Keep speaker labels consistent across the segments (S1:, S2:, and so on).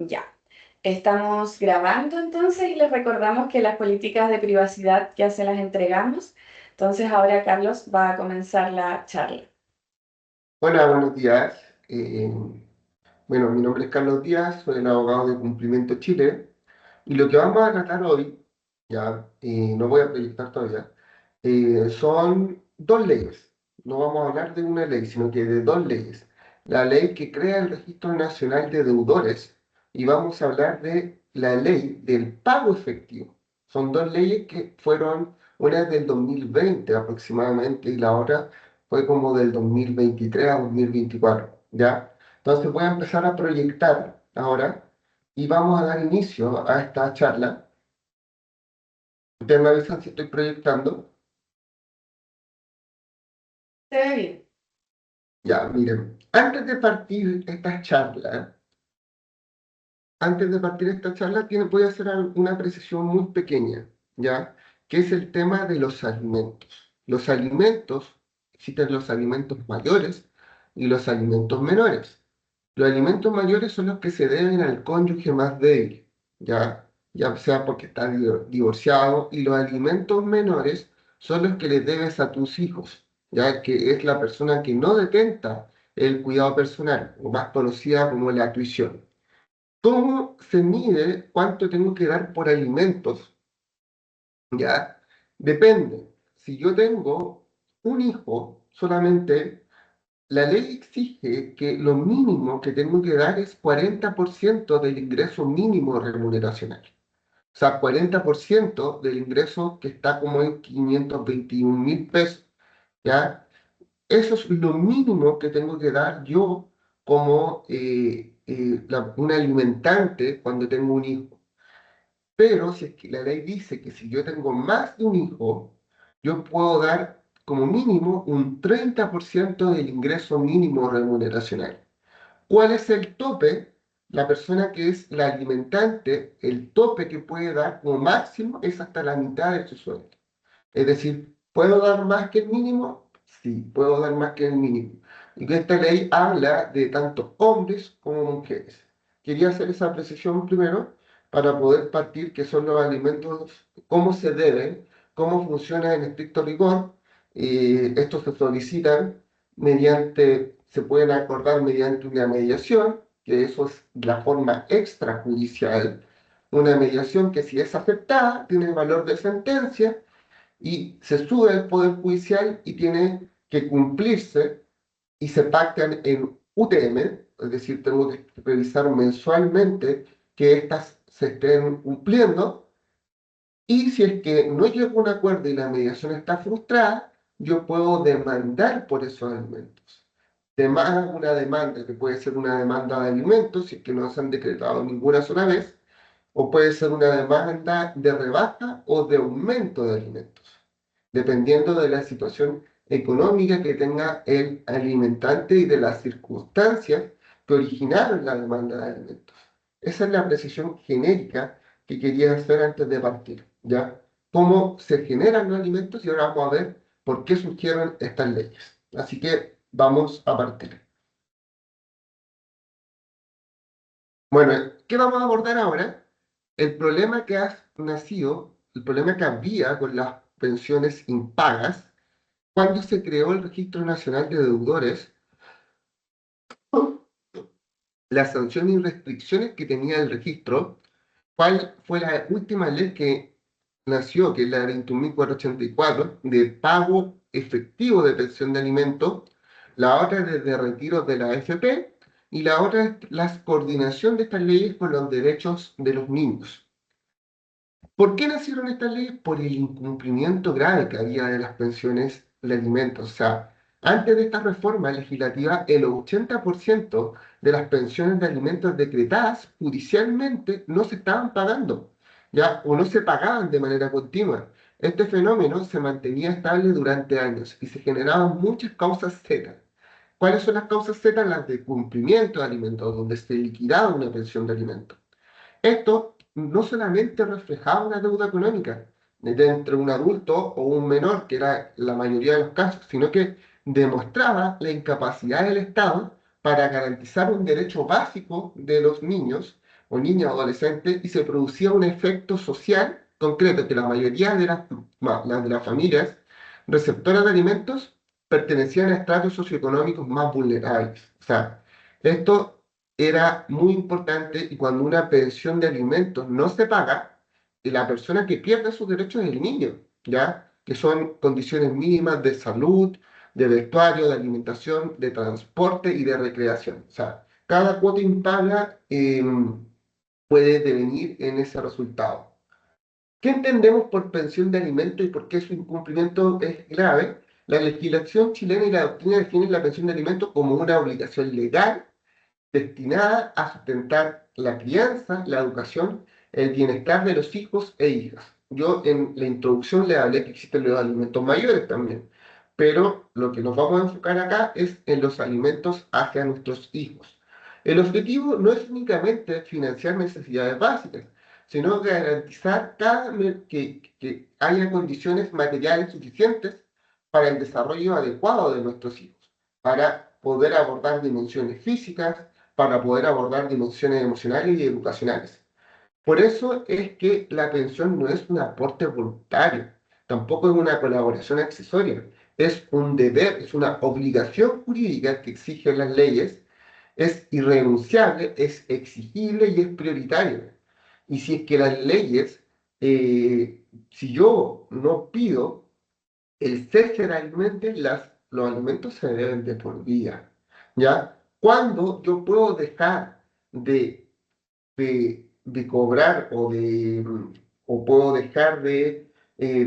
S1: Ya. Estamos grabando entonces y les recordamos que las políticas de privacidad ya se las entregamos. Entonces ahora Carlos va a comenzar la charla.
S2: Hola, buenos días. Eh, bueno, mi nombre es Carlos Díaz, soy el abogado de Cumplimiento Chile y lo que vamos a tratar hoy, ya no voy a proyectar todavía, son dos leyes. No vamos a hablar de una ley, sino que de dos leyes. La ley que crea el Registro Nacional de Deudores y vamos a hablar de la ley del pago efectivo. Son dos leyes que fueron, una es del 2020 aproximadamente y la otra fue como del 2023 a 2024, ¿ya? Entonces voy a empezar a proyectar ahora y vamos a dar inicio a esta charla. Ustedes me avisan si estoy proyectando.
S1: ¿Se ve bien?
S2: Ya, miren, antes de partir esta charla, voy a hacer una precisión muy pequeña, ¿ya? Que es el tema de los alimentos. Los alimentos, existen los alimentos mayores y los alimentos menores. Los alimentos mayores son los que se deben al cónyuge más débil, ¿ya? Ya sea porque está divorciado, y los alimentos menores son los que le debes a tus hijos, ya que es la persona que no detenta el cuidado personal, o más conocida como la tuición. ¿Cómo se mide cuánto tengo que dar por alimentos? ¿Ya? Depende. Si yo tengo un hijo, solamente la ley exige que lo mínimo que tengo que dar es 40% del ingreso mínimo remuneracional. O sea, 40% del ingreso que está como en 521.000 pesos, ¿ya? Eso es lo mínimo que tengo que dar yo como un alimentante cuando tengo un hijo. Pero si es que la ley dice que si yo tengo más de un hijo, yo puedo dar como mínimo un 30% del ingreso mínimo remuneracional. ¿Cuál es el tope? La persona que es la alimentante, el tope que puede dar como máximo es hasta la mitad de su sueldo. Es decir, ¿puedo dar más que el mínimo? Sí, puedo dar más que el mínimo. Y que esta ley habla de tanto hombres como mujeres. Quería hacer esa precisión primero para poder partir qué son los alimentos, cómo se deben, cómo funciona en estricto rigor. Estos se solicitan se pueden acordar mediante una mediación, que eso es la forma extrajudicial. Una mediación que si es aceptada tiene valor de sentencia y se sube al Poder Judicial y tiene que cumplirse y se pactan en UTM, es decir, tengo que revisar mensualmente que éstas se estén cumpliendo y si es que no llego a un acuerdo y la mediación está frustrada, yo puedo demandar por esos alimentos. Una demanda que puede ser una demanda de alimentos, si es que no se han decretado ninguna sola vez, o puede ser una demanda de rebaja o de aumento de alimentos, dependiendo de la situación económica que tenga el alimentante y de las circunstancias que originaron la demanda de alimentos. Esa es la precisión genérica que quería hacer antes de partir, ¿ya? Cómo se generan los alimentos y ahora vamos a ver por qué surgieron estas leyes. Así que vamos a partir. Bueno, ¿qué vamos a abordar ahora? El problema que ha nacido, el problema que había con las pensiones impagas cuando se creó el Registro Nacional de Deudores, las sanciones y restricciones que tenía el registro, cuál fue la última ley que nació, que es la 21.484, de pago efectivo de pensión de alimentos, la otra es de retiro de la AFP, y la otra es la coordinación de estas leyes con los derechos de los niños. ¿Por qué nacieron estas leyes? Por el incumplimiento grave que había de las pensiones de alimentos. O sea, antes de esta reforma legislativa, el 80% de las pensiones de alimentos decretadas judicialmente no se estaban pagando, ¿ya? O no se pagaban de manera continua. Este fenómeno se mantenía estable durante años y se generaban muchas causas Z. ¿Cuáles son las causas Z? Las de cumplimiento de alimentos, donde se liquidaba una pensión de alimentos. Esto no solamente reflejaba una deuda económica entre un adulto o un menor, que era la mayoría de los casos, sino que demostraba la incapacidad del Estado para garantizar un derecho básico de los niños, o niña o adolescente y se producía un efecto social concreto que la mayoría de las de las familias receptoras de alimentos pertenecían a estratos socioeconómicos más vulnerables. O sea, esto era muy importante y cuando una pensión de alimentos no se paga, la persona que pierde sus derechos es el niño, ¿ya? Que son condiciones mínimas de salud, de vestuario, de alimentación, de transporte y de recreación. O sea, cada cuota impagada puede devenir en ese resultado. ¿Qué entendemos por pensión de alimentos y por qué su incumplimiento es grave? La legislación chilena y la doctrina definen la pensión de alimentos como una obligación legal destinada a sustentar la crianza, la educación, el bienestar de los hijos e hijas. Yo en la introducción le hablé que existen los alimentos mayores también, pero lo que nos vamos a enfocar acá es en los alimentos hacia nuestros hijos. El objetivo no es únicamente financiar necesidades básicas, sino garantizar que haya condiciones materiales suficientes para el desarrollo adecuado de nuestros hijos, para poder abordar dimensiones físicas, para poder abordar dimensiones emocionales y educacionales. Por eso es que la pensión no es un aporte voluntario, tampoco es una colaboración accesoria, es un deber, es una obligación jurídica que exigen las leyes, es irrenunciable, es exigible y es prioritaria. Y si es que las leyes, si yo no pido el cese de alimentos, los alimentos se deben de por vida, ¿ya? ¿Cuándo yo puedo dejar de cobrar o puedo dejar de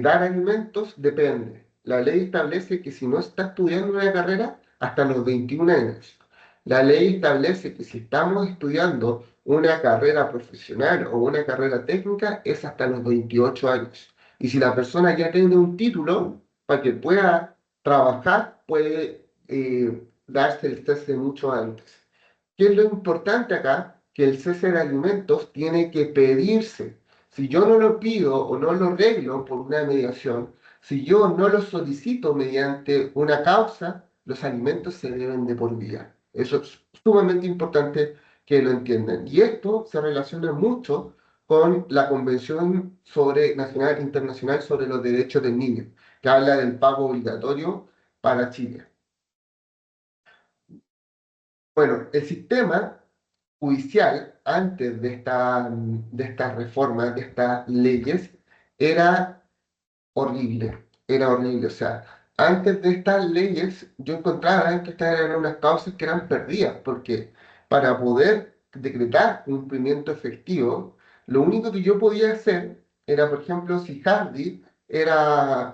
S2: dar alimentos? Depende. La ley establece que si no está estudiando una carrera, hasta los 21 años. La ley establece que si estamos estudiando una carrera profesional o una carrera técnica, es hasta los 28 años. Y si la persona ya tiene un título, para que pueda trabajar, puede darse el cese mucho antes. ¿Qué es lo importante acá? Que el cese de alimentos tiene que pedirse. Si yo no lo pido o no lo arreglo por una mediación, si yo no lo solicito mediante una causa, los alimentos se deben de por vía. Eso es sumamente importante que lo entiendan. Y esto se relaciona mucho con la Convención Nacional e Internacional sobre los Derechos del Niño, que habla del pago obligatorio para Chile. Bueno, el sistema judicial antes de estas reformas, de estas leyes, era era horrible. O sea, antes de estas leyes, yo encontraba que estas eran unas causas que eran perdidas, porque para poder decretar cumplimiento efectivo, lo único que yo podía hacer era, por ejemplo, si Hardy era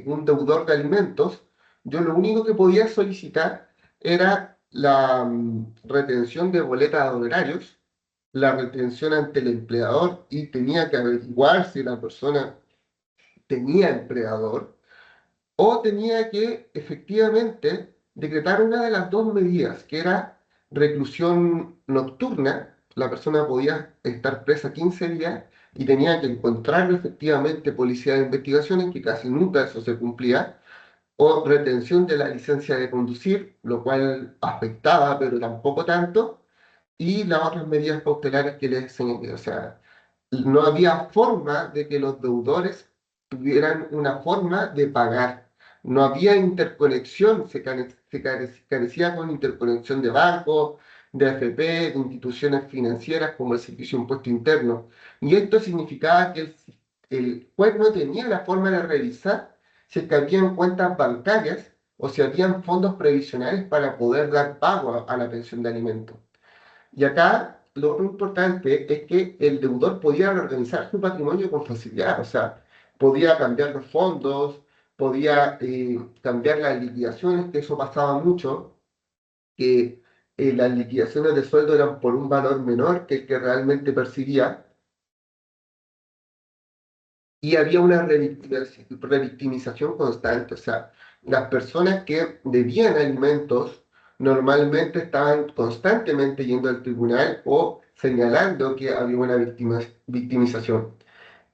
S2: un deudor de alimentos, yo lo único que podía solicitar era la retención de boletas de honorarios, la retención ante el empleador y tenía que averiguar si la persona tenía empleador o tenía que efectivamente decretar una de las dos medidas, que era reclusión nocturna. La persona podía estar presa 15 días y tenía que encontrarlo efectivamente policía de investigaciones, que casi nunca eso se cumplía, o retención de la licencia de conducir, lo cual afectaba, pero tampoco tanto, y las otras medidas cautelares que les señalé. O sea, no había forma de que los deudores tuvieran una forma de pagar. No había interconexión, carecía con interconexión de bancos, de AFP, de instituciones financieras como el Servicio de Impuesto Interno. Y esto significaba que el juez no tenía la forma de revisar si es que habían cuentas bancarias o si habían fondos previsionales para poder dar pago a la pensión de alimentos. Y acá lo otro importante es que el deudor podía reorganizar su patrimonio con facilidad, o sea, podía cambiar los fondos, podía cambiar las liquidaciones, que eso pasaba mucho, que las liquidaciones de sueldo eran por un valor menor que el que realmente percibía, y había una revictimización constante. O sea, las personas que debían alimentos normalmente estaban constantemente yendo al tribunal o señalando que había una victimización.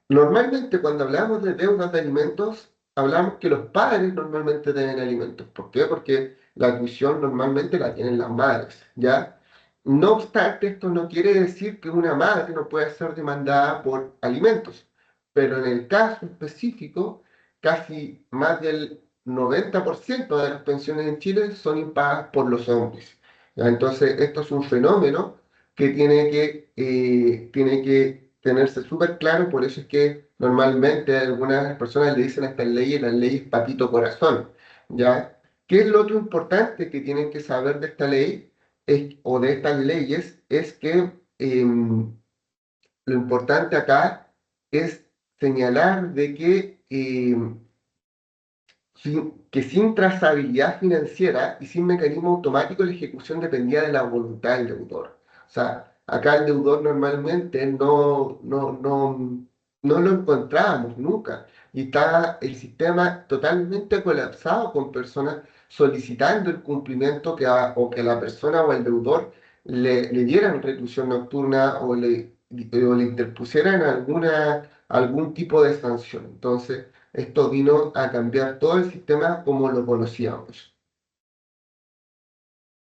S2: Normalmente cuando hablamos de deudas de alimentos, hablamos que los padres normalmente deben alimentos. ¿Por qué? Porque la tuición normalmente la tienen las madres, ¿ya? No obstante, esto no quiere decir que una madre no pueda ser demandada por alimentos, pero en el caso específico, casi más del 90% de las pensiones en Chile son impagadas por los hombres. ¿Ya? Entonces, esto es un fenómeno que tiene que tenerse súper claro, por eso es que normalmente algunas personas le dicen a estas leyes las leyes patito corazón, ¿ya? ¿Qué es lo otro importante que tienen que saber de esta ley? O de estas leyes es que lo importante acá es señalar de que sin trazabilidad financiera y sin mecanismo automático, la ejecución dependía de la voluntad del deudor. O sea, acá el deudor normalmente no lo encontrábamos nunca. Y está el sistema totalmente colapsado con personas solicitando el cumplimiento o que la persona o el deudor le dieran reclusión nocturna o le interpusieran algún tipo de sanción. Entonces, esto vino a cambiar todo el sistema como lo conocíamos.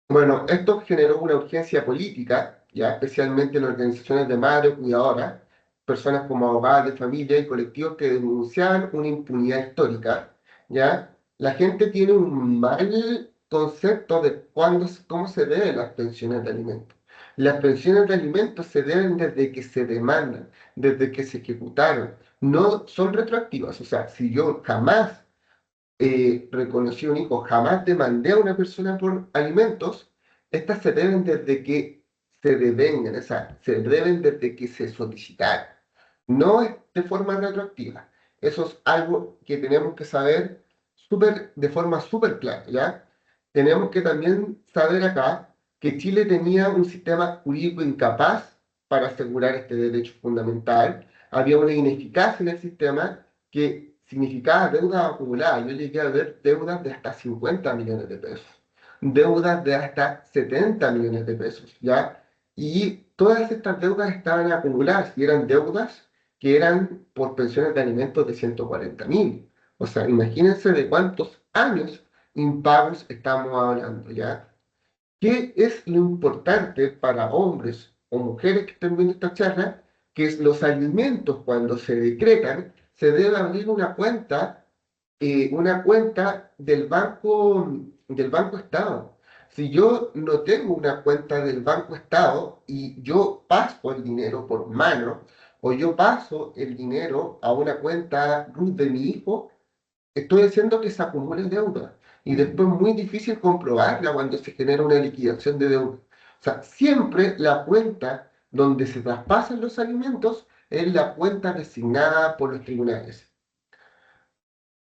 S2: Bueno, esto generó una urgencia política, ya especialmente en organizaciones de madres cuidadoras, personas como abogadas de familia y colectivos que denunciaban una impunidad histórica, ya. La gente tiene un mal concepto de cómo se deben las pensiones de alimentos. Las pensiones de alimentos se deben desde que se demandan, desde que se ejecutaron, no son retroactivas. O sea, si yo jamás reconocí un hijo, jamás demandé a una persona por alimentos, estas se deben desde que se devengan, o sea, se deben desde que se solicitaron, no es de forma retroactiva. Eso es algo que tenemos que saber de forma súper clara, ¿ya? Tenemos que también saber acá que Chile tenía un sistema jurídico incapaz para asegurar este derecho fundamental. Había una ineficacia en el sistema que significaba deuda acumulada. Yo llegué a ver deudas de hasta 50 millones de pesos, deudas de hasta 70 millones de pesos, ¿ya? Y todas estas deudas estaban acumuladas y eran deudas que eran por pensiones de alimentos de 140.000. O sea, imagínense de cuántos años impagos estamos hablando, ¿ya? ¿Qué es lo importante para hombres o mujeres que estén viendo esta charla? Que es los alimentos cuando se decretan, se debe abrir una cuenta del Banco Estado. Si yo no tengo una cuenta del Banco Estado y yo paso el dinero por mano o yo paso el dinero a una cuenta RUT de mi hijo, estoy haciendo que se acumule deuda. Y después es muy difícil comprobarla cuando se genera una liquidación de deuda. O sea, siempre la cuenta donde se traspasan los alimentos es la cuenta designada por los tribunales.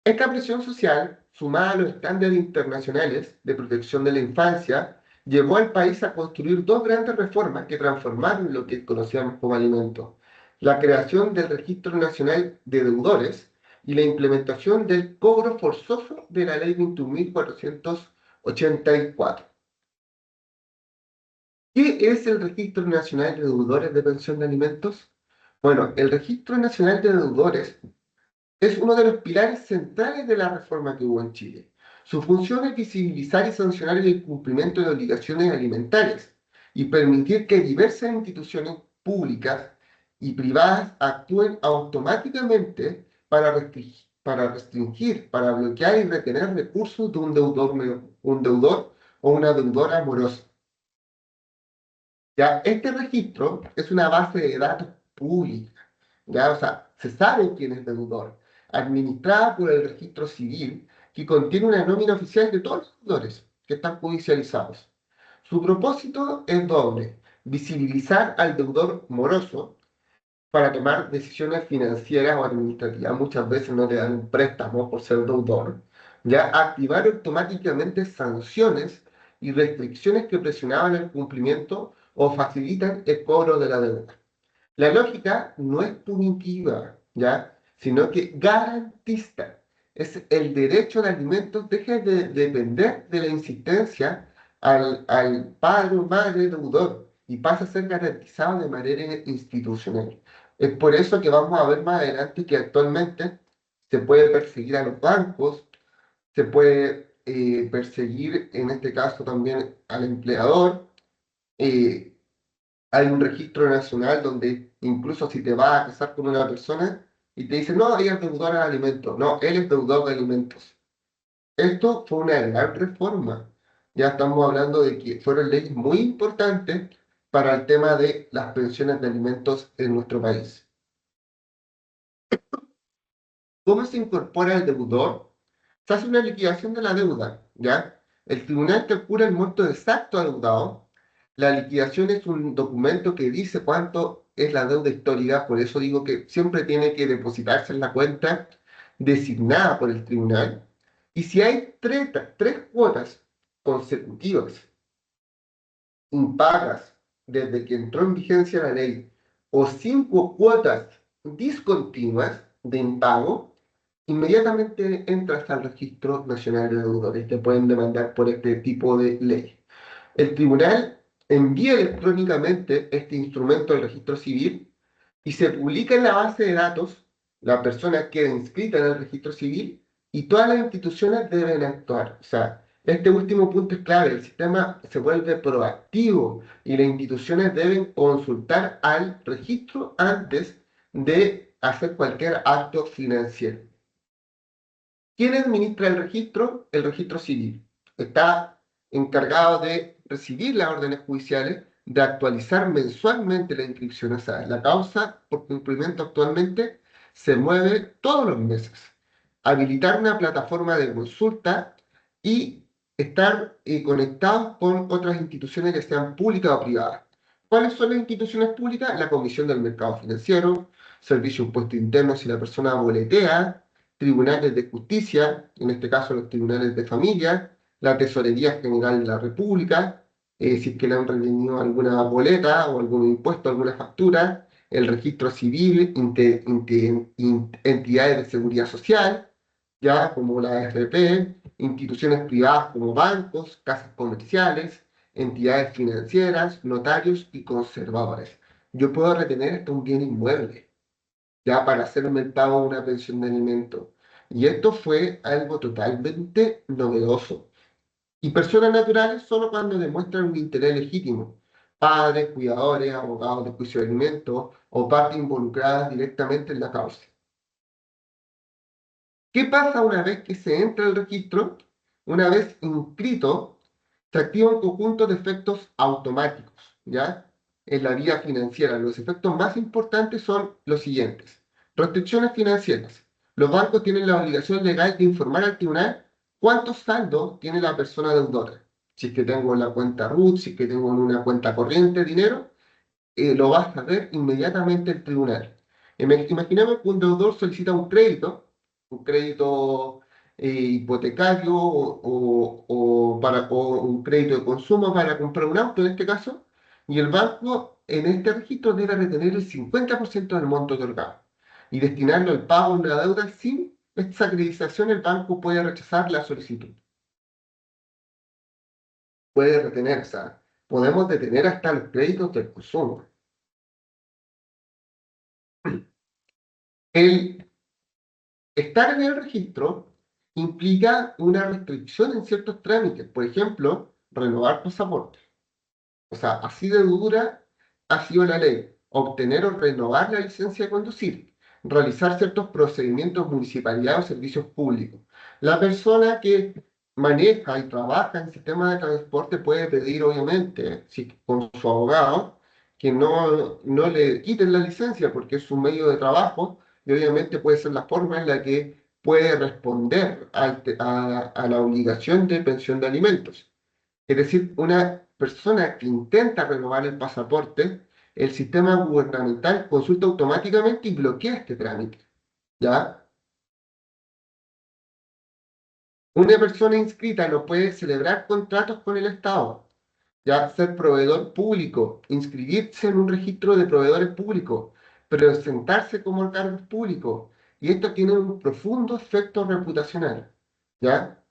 S2: Esta presión social, sumada a los estándares internacionales de protección de la infancia, llevó al país a construir dos grandes reformas que transformaron lo que conocíamos como alimentos: la creación del Registro Nacional de Deudores y la implementación del cobro forzoso de la Ley 21.484. ¿Qué es el Registro Nacional de Deudores de Pensión de Alimentos? Bueno, el Registro Nacional de Deudores es uno de los pilares centrales de la reforma que hubo en Chile. Su función es visibilizar y sancionar el incumplimiento de obligaciones alimentarias y permitir que diversas instituciones públicas y privadas actúen automáticamente para bloquear y retener recursos de un deudor o una deudora amorosa. ¿Ya? Este registro es una base de datos pública, ¿ya? O sea, se sabe quién es deudor, administrada por el registro civil, que contiene una nómina oficial de todos los deudores que están judicializados. Su propósito es doble: visibilizar al deudor moroso para tomar decisiones financieras o administrativas. Muchas veces no le dan un préstamo por ser deudor, ya activar automáticamente sanciones y restricciones que presionaban el cumplimiento o facilitan el cobro de la deuda. La lógica no es punitiva, ¿ya? Sino que garantista. Es el derecho de alimentos deje de depender de la insistencia al padre o madre deudor y pasa a ser garantizado de manera institucional. Es por eso que vamos a ver más adelante que actualmente se puede perseguir a los bancos, se puede perseguir en este caso también al empleador, eh, hay un registro nacional donde incluso si te vas a casar con una persona y te dicen, no, ella es deudora de alimentos, no, él es deudor de alimentos. Esto fue una gran reforma. Ya estamos hablando de que fueron leyes muy importantes para el tema de las pensiones de alimentos en nuestro país. ¿Cómo se incorpora el deudor? Se hace una liquidación de la deuda, ¿ya? El tribunal calcula el monto exacto adeudado. La liquidación es un documento que dice cuánto es la deuda histórica, por eso digo que siempre tiene que depositarse en la cuenta designada por el tribunal. Y si hay tres cuotas consecutivas impagas desde que entró en vigencia la ley o cinco cuotas discontinuas de impago, inmediatamente entras al Registro Nacional de Deudores. Te pueden demandar por este tipo de ley. El tribunal envía electrónicamente este instrumento al registro civil y se publica en la base de datos, la persona queda inscrita en el registro civil y todas las instituciones deben actuar. O sea, este último punto es clave, el sistema se vuelve proactivo y las instituciones deben consultar al registro antes de hacer cualquier acto financiero. ¿Quién administra el registro? El registro civil. Está encargado de recibir las órdenes judiciales, de actualizar mensualmente la inscripción. O sea, la causa por cumplimiento actualmente se mueve todos los meses. Habilitar una plataforma de consulta y estar conectados con otras instituciones que sean públicas o privadas. ¿Cuáles son las instituciones públicas? La Comisión del Mercado Financiero, Servicio de Impuesto Interno si la persona boletea, tribunales de justicia, en este caso los tribunales de familia, la Tesorería General de la República, si es que le han retenido alguna boleta o algún impuesto, alguna factura, el registro civil, entidades de seguridad social, ya como la AFP, instituciones privadas como bancos, casas comerciales, entidades financieras, notarios y conservadores. Yo puedo retener hasta un bien inmueble ya para hacerme el pago de una pensión de alimentos. Y esto fue algo totalmente novedoso. Y personas naturales solo cuando demuestran un interés legítimo. Padres, cuidadores, abogados de juicio de alimentos o partes involucradas directamente en la causa. ¿Qué pasa una vez que se entra al registro? Una vez inscrito, se activa un conjunto de efectos automáticos, ¿ya? En la vida financiera, los efectos más importantes son los siguientes. Restricciones financieras. Los bancos tienen la obligación legal de informar al tribunal cuántos saldos tiene la persona deudora. Si es que tengo en la cuenta RUT, si es que tengo en una cuenta corriente dinero, lo va a saber inmediatamente el tribunal. Imaginemos que un deudor solicita un crédito hipotecario o un crédito de consumo para comprar un auto en este caso, y el banco en este registro debe retener el 50% del monto otorgado y destinarlo al pago de una deuda. Sin esta acreditación el banco puede rechazar la solicitud. Puede retener, o sea, podemos detener hasta los créditos del consumo. El estar en el registro implica una restricción en ciertos trámites, por ejemplo, renovar pasaporte. O sea, así de dura ha sido la ley. Obtener o renovar la licencia de conducir, realizar ciertos procedimientos municipalidad o servicios públicos. La persona que maneja y trabaja en sistemas de transporte puede pedir, obviamente, si, con su abogado, que no le quiten la licencia porque es un medio de trabajo y obviamente puede ser la forma en la que puede responder a la obligación de pensión de alimentos. Es decir, una persona que intenta renovar el pasaporte, el sistema gubernamental consulta automáticamente y bloquea este trámite, ¿ya? Una persona inscrita no puede celebrar contratos con el Estado, ya ser proveedor público, inscribirse en un registro de proveedores públicos, presentarse como cargos públicos. Y esto tiene un profundo efecto reputacional, ¿ya?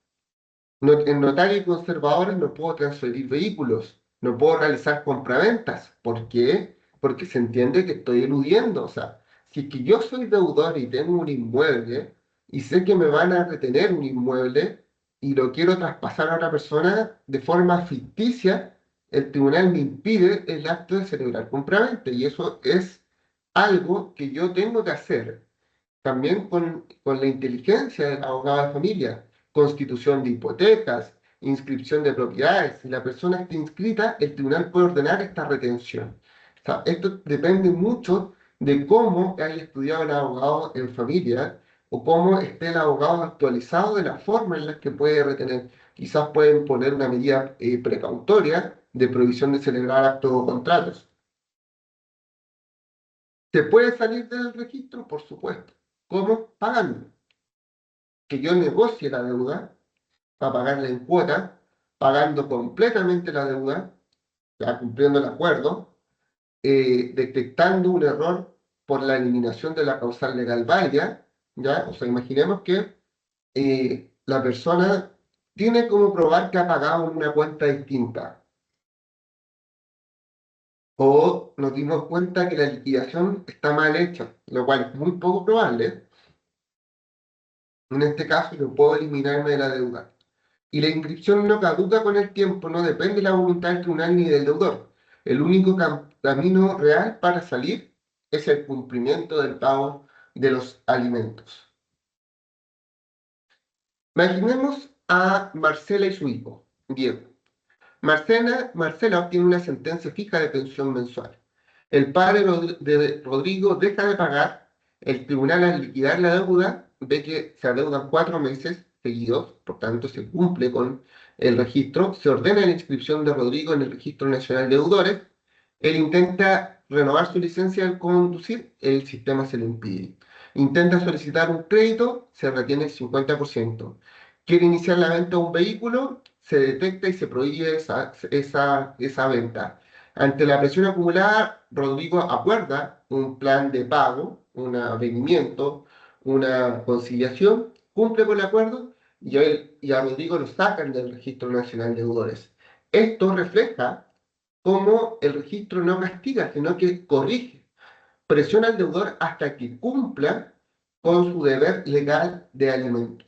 S2: En notario y conservadores no puedo transferir vehículos, no puedo realizar compraventas. ¿Por qué? Porque se entiende que estoy eludiendo. O sea, si es que yo soy deudor y tengo un inmueble y sé que me van a retener un inmueble y lo quiero traspasar a otra persona de forma ficticia, el tribunal me impide el acto de celebrar compraventa y eso es algo que yo tengo que hacer también con la inteligencia del abogado de familia, constitución de hipotecas, inscripción de propiedades. Si la persona está inscrita, el tribunal puede ordenar esta retención. O sea, esto depende mucho de cómo haya estudiado el abogado en familia o cómo esté el abogado actualizado de la forma en la que puede retener. Quizás pueden poner una medida precautoria de prohibición de celebrar actos o contratos. ¿Se puede salir del registro? Por supuesto. ¿Cómo? Pagando. Que yo negocie la deuda para pagarla en cuota, pagando completamente la deuda, ya cumpliendo el acuerdo, detectando un error por la eliminación de la causal legal válida, ¿ya? O sea, imaginemos que la persona tiene como probar que ha pagado en una cuenta distinta, o nos dimos cuenta que la liquidación está mal hecha, lo cual es muy poco probable. En este caso, yo puedo eliminarme de la deuda. Y la inscripción no caduca con el tiempo, no depende de la voluntad del tribunal ni del deudor. El único camino real para salir es el cumplimiento del pago de los alimentos. Imaginemos a Marcela y su hijo, Diego. Marcela obtiene una sentencia fija de pensión mensual. El padre de Rodrigo deja de pagar, el tribunal al liquidar la deuda ve que se adeudan 4 meses seguidos, por tanto se cumple con el registro, se ordena la inscripción de Rodrigo en el Registro Nacional de Deudores, él intenta renovar su licencia de conducir, el sistema se lo impide. Intenta solicitar un crédito, se retiene el 50%. Quiere iniciar la venta de un vehículo, se detecta y se prohíbe esa venta. Ante la presión acumulada, Rodrigo acuerda un plan de pago, un avenimiento, una conciliación, cumple con el acuerdo y a Rodrigo lo sacan del Registro Nacional de Deudores. Esto refleja cómo el registro no castiga, sino que corrige, presiona al deudor hasta que cumpla con su deber legal de alimentos.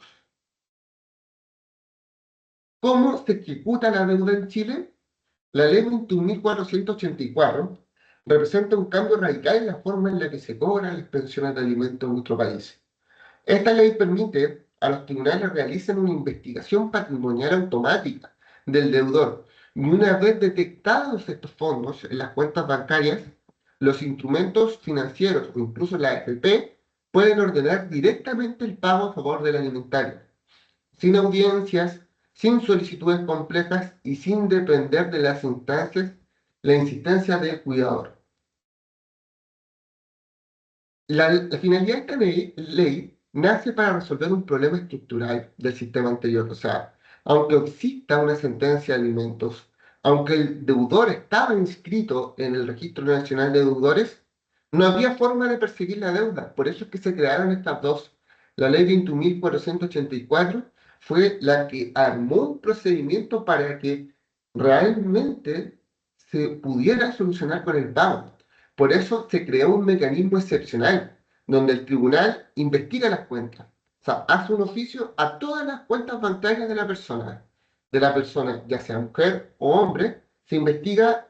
S2: ¿Cómo se ejecuta la deuda en Chile? La ley 21.484 representa un cambio radical en la forma en la que se cobran las pensiones de alimentos en nuestro país. Esta ley permite a los tribunales realizar una investigación patrimonial automática del deudor y una vez detectados estos fondos en las cuentas bancarias, los instrumentos financieros o incluso la AFP pueden ordenar directamente el pago a favor del alimentario sin audiencias, sin solicitudes complejas y sin depender de las instancias, la insistencia del cuidador. La finalidad de esta ley nace para resolver un problema estructural del sistema anterior. O sea, aunque exista una sentencia de alimentos, aunque el deudor estaba inscrito en el Registro Nacional de Deudores, no había forma de perseguir la deuda. Por eso es que se crearon estas dos. La ley 21.484 fue la que armó un procedimiento para que realmente se pudiera solucionar con el pago. Por eso se creó un mecanismo excepcional, donde el tribunal investiga las cuentas. O sea, hace un oficio a todas las cuentas bancarias de la persona, ya sea mujer o hombre, se investiga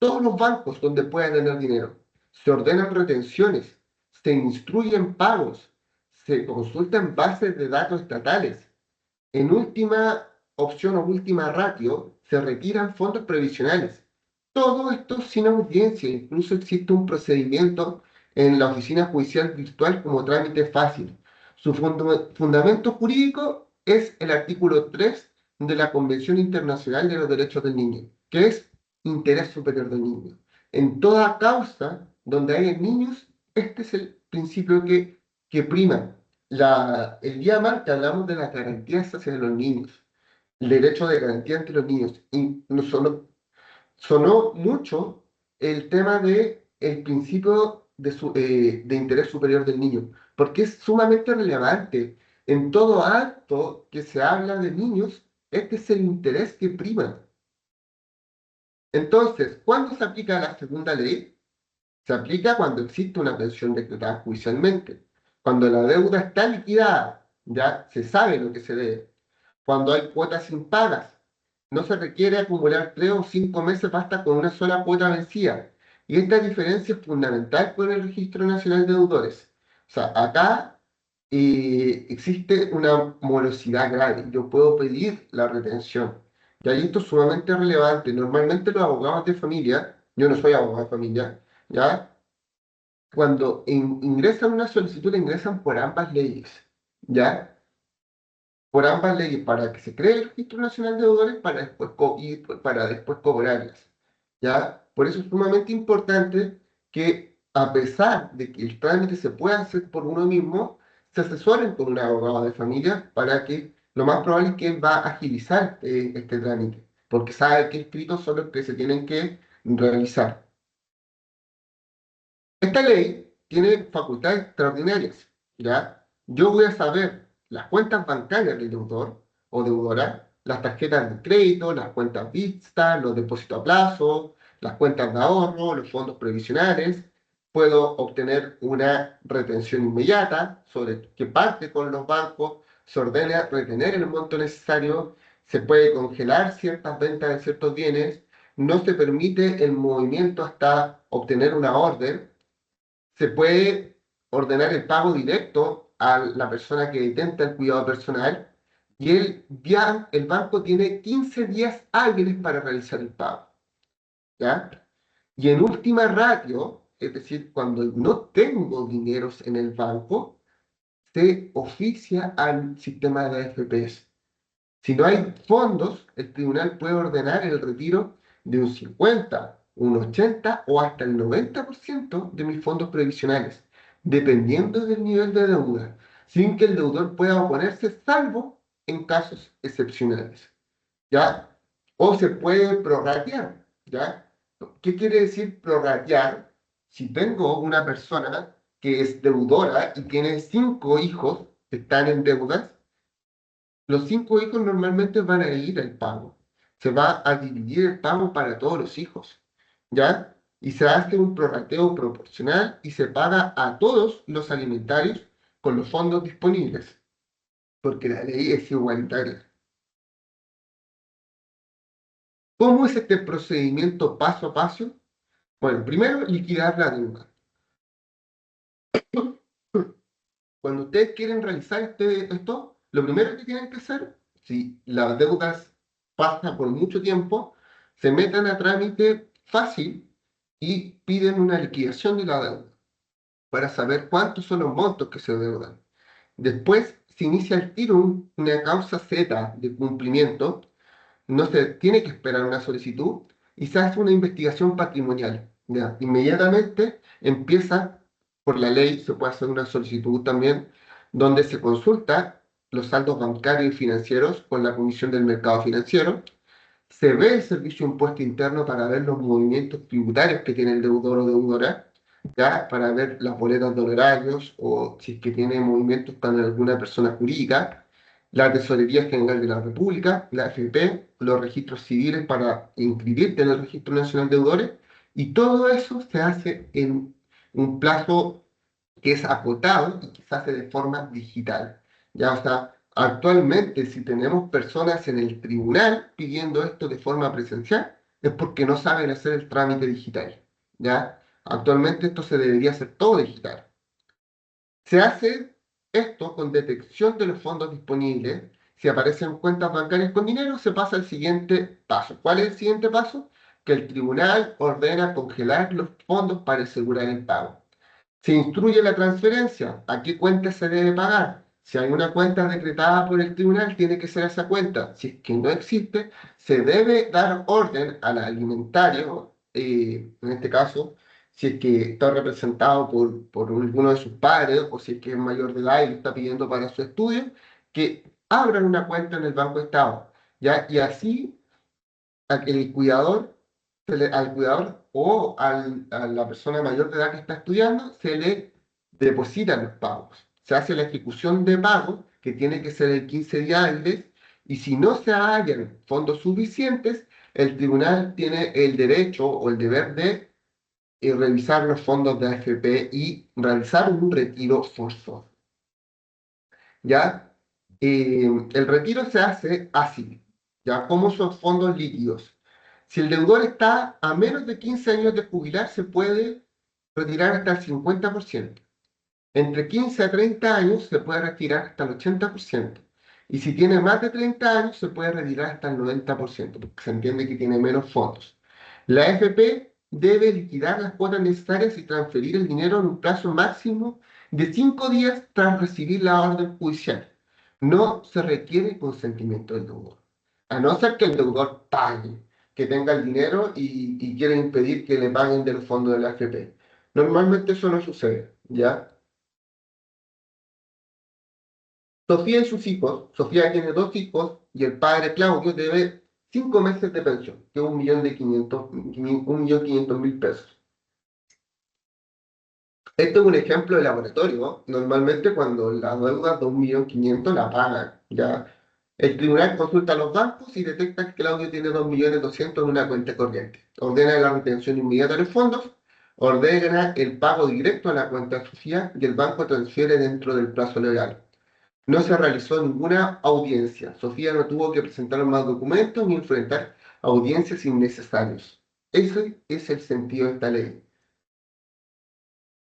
S2: todos los bancos donde pueda tener dinero. Se ordenan retenciones, se instruyen pagos, se consultan bases de datos estatales. En última opción o última ratio, se retiran fondos previsionales. Todo esto sin audiencia, incluso existe un procedimiento en la oficina judicial virtual como trámite fácil. Su fundamento jurídico es el artículo 3 de la Convención Internacional de los Derechos del Niño, que es interés superior del niño. En toda causa donde haya niños, este es el principio que prima. El día martes hablamos de las garantías hacia los niños, el derecho de garantía ante los niños. Y no sonó mucho el tema de el principio de interés superior del niño, porque es sumamente relevante. En todo acto que se habla de niños, este es el interés que prima. Entonces, ¿cuándo se aplica la segunda ley? Se aplica cuando existe una pensión decretada judicialmente, cuando la deuda está liquidada, ya se sabe lo que se debe, cuando hay cuotas impagas, No se requiere acumular 3 o 5 meses, basta con una sola cuota vencida. Y esta diferencia es fundamental con el Registro Nacional de Deudores. O sea, acá existe una morosidad grave. Yo puedo pedir la retención. Y ahí esto es sumamente relevante. Normalmente los abogados de familia, yo no soy abogado de familia, ¿ya? Cuando ingresan una solicitud, la ingresan por ambas leyes, ¿ya? Por ambas leyes, para que se cree el Registro Nacional de Deudores para después, para después cobrarlas, ¿ya? Por eso es sumamente importante que, a pesar de que el trámite se pueda hacer por uno mismo, se asesoren con un abogado de familia para que lo más probable es que él va a agilizar este trámite, porque sabe qué escritos son los que se tienen que realizar. Esta ley tiene facultades extraordinarias, ¿ya? Yo voy a saber las cuentas bancarias del deudor o deudora, las tarjetas de crédito, las cuentas Vista, los depósitos a plazo, las cuentas de ahorro, los fondos previsionales. Puedo obtener una retención inmediata sobre qué parte con los bancos, se ordena retener el monto necesario, se puede congelar ciertas ventas de ciertos bienes, no se permite el movimiento hasta obtener una orden, se puede ordenar el pago directo a la persona que detenta el cuidado personal y el banco tiene 15 días hábiles para realizar el pago, ¿ya? Y en última ratio, es decir, cuando no tengo dineros en el banco, se oficia al sistema de AFPs. Si no hay fondos, el tribunal puede ordenar el retiro de un 50, un 80 o hasta el 90% de mis fondos previsionales, dependiendo del nivel de deuda, sin que el deudor pueda oponerse, salvo en casos excepcionales, ¿ya? O se puede prorratear, ¿ya? ¿Qué quiere decir prorratear? Si tengo una persona que es deudora y tiene 5 hijos que están en deudas, los 5 hijos normalmente van a ir al pago. Se va a dividir el pago para todos los hijos, ¿ya? Y se hace un prorrateo proporcional y se paga a todos los alimentarios con los fondos disponibles, porque la ley es igualitaria. ¿Cómo es este procedimiento paso a paso? Bueno, primero, liquidar la deuda. Cuando ustedes quieren realizar esto, lo primero que tienen que hacer, si las deudas pasan por mucho tiempo, se metan a trámite fácil y piden una liquidación de la deuda para saber cuántos son los montos que se deudan. Después se inicia el tiro una causa Z de cumplimiento, no se tiene que esperar una solicitud y se hace una investigación patrimonial. ¿Ya? Inmediatamente empieza, por la ley, se puede hacer una solicitud también, donde se consulta los saldos bancarios y financieros con la Comisión del Mercado Financiero, se ve el servicio de impuesto interno para ver los movimientos tributarios que tiene el deudor o deudora, ¿ya? Para ver las boletas de honorarios o si es que tiene movimientos con alguna persona jurídica, la Tesorería General de la República, la AFP, los registros civiles para inscribirte en el Registro Nacional de Deudores, y todo eso se hace en un plazo que es acotado y que se hace de forma digital. Ya, o sea, actualmente si tenemos personas en el tribunal pidiendo esto de forma presencial, es porque no saben hacer el trámite digital. ¿Ya? Actualmente esto se debería hacer todo digital. Se hace esto con detección de los fondos disponibles. Si aparecen cuentas bancarias con dinero, se pasa al siguiente paso. ¿Cuál es el siguiente paso? Que el tribunal ordena congelar los fondos para asegurar el pago. Se instruye la transferencia. ¿A qué cuenta se debe pagar? Si hay una cuenta decretada por el tribunal, tiene que ser esa cuenta. Si es que no existe, se debe dar orden al alimentario, en este caso, si es que está representado por alguno de sus padres o si es que es mayor de edad y lo está pidiendo para su estudio, que abran una cuenta en el Banco Estado. ¿Ya? Y así el cuidador, al cuidador o a la persona mayor de edad que está estudiando, se le depositan los pagos. Se hace la ejecución de pago, que tiene que ser en 15 días hábiles, y si no se hallan fondos suficientes, el tribunal tiene el derecho o el deber de revisar los fondos de AFP y realizar un retiro forzoso. ¿Ya? El retiro se hace así. ¿ya? ¿Cómo son fondos líquidos? Si el deudor está a menos de 15 años de jubilar, se puede retirar hasta el 50%. Entre 15 a 30 años se puede retirar hasta el 80%. Y si tiene más de 30 años, se puede retirar hasta el 90%, porque se entiende que tiene menos fondos. La AFP debe liquidar las cuotas necesarias y transferir el dinero en un plazo máximo de 5 días tras recibir la orden judicial. No se requiere consentimiento del deudor, a no ser que el deudor pague, que tenga el dinero y quiera impedir que le paguen del fondo de la AFP. Normalmente eso no sucede, ¿ya? Sofía y sus hijos, Sofía tiene dos hijos y el padre Claudio debe 5 meses de pensión, que es 1.500.000 pesos. Esto es un ejemplo de laboratorio, ¿no? Normalmente cuando la deuda de 1.500.000 la pagan, ¿ya? El tribunal consulta a los bancos y detecta que Claudio tiene 2.200.000 en una cuenta corriente. Ordena la retención inmediata de los fondos, ordena el pago directo a la cuenta de Sofía y el banco transfiere dentro del plazo legal. No se realizó ninguna audiencia. Sofía no tuvo que presentar más documentos ni enfrentar audiencias innecesarias. Ese es el sentido de esta ley.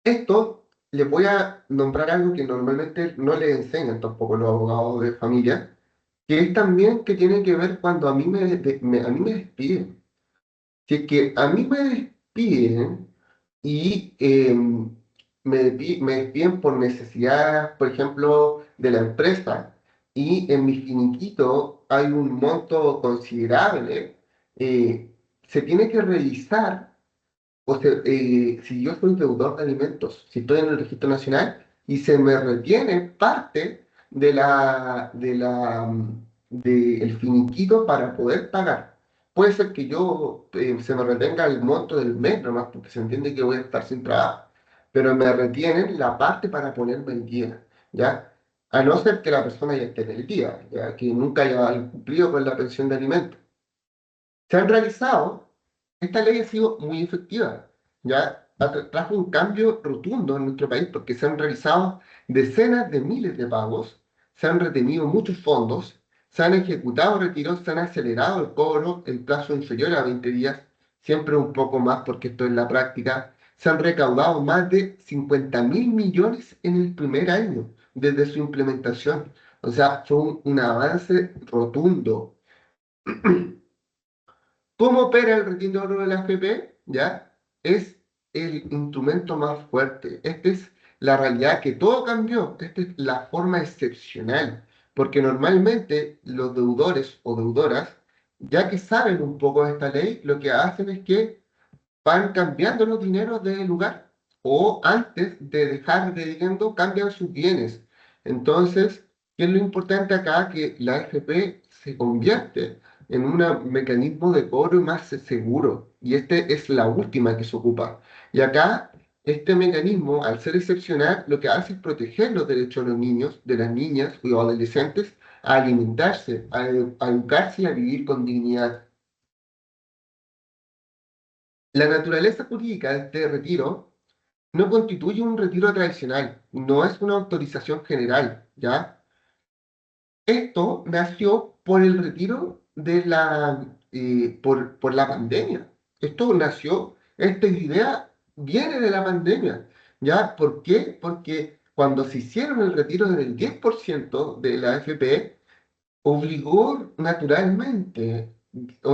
S2: Esto les voy a nombrar algo que normalmente no le enseñan tampoco los abogados de familia, que es también que tiene que ver cuando a mí me despiden. Si es que a mí me despiden y me despiden por necesidad, por ejemplo, de la empresa, y en mi finiquito hay un monto considerable, se tiene que revisar o sea, si yo soy deudor de alimentos, si estoy en el registro nacional y se me retiene parte del finiquito para poder pagar. Puede ser que yo se me retenga el monto del mes nomás, porque se entiende que voy a estar sin trabajo, pero me retienen la parte para ponerme el día, ¿ya? A no ser que la persona ya esté en el día, ya que nunca haya cumplido con la pensión de alimentos. Se han realizado, esta ley ha sido muy efectiva, ya trajo un cambio rotundo en nuestro país porque se han realizado decenas de miles de pagos, se han retenido muchos fondos, se han ejecutado retiros, se han acelerado el cobro en plazo inferior a 20 días, siempre un poco más porque esto es la práctica, se han recaudado más de 50.000 millones en el primer año desde su implementación. O sea, fue un avance rotundo. ¿Cómo opera el retiro de oro de la AFP? ¿Ya? Es el instrumento más fuerte. Esta es la realidad que todo cambió. Esta es la forma excepcional. Porque normalmente los deudores o deudoras, ya que saben un poco de esta ley, lo que hacen es que van cambiando los dineros de lugar o antes de dejar de dividendo cambian sus bienes. Entonces, ¿qué es lo importante acá? Que la AFP se convierte en un mecanismo de cobro más seguro y este es la última que se ocupa. Y acá, este mecanismo, al ser excepcional, lo que hace es proteger los derechos de los niños, de las niñas o adolescentes a alimentarse, a educarse y a vivir con dignidad. La naturaleza jurídica de este retiro no constituye un retiro tradicional, no es una autorización general, ¿ya? Esto nació por el retiro por la pandemia. Esto nació, esta idea viene de la pandemia, ¿ya? ¿Por qué? Porque cuando se hicieron el retiro del 10% de la AFP, obligó naturalmente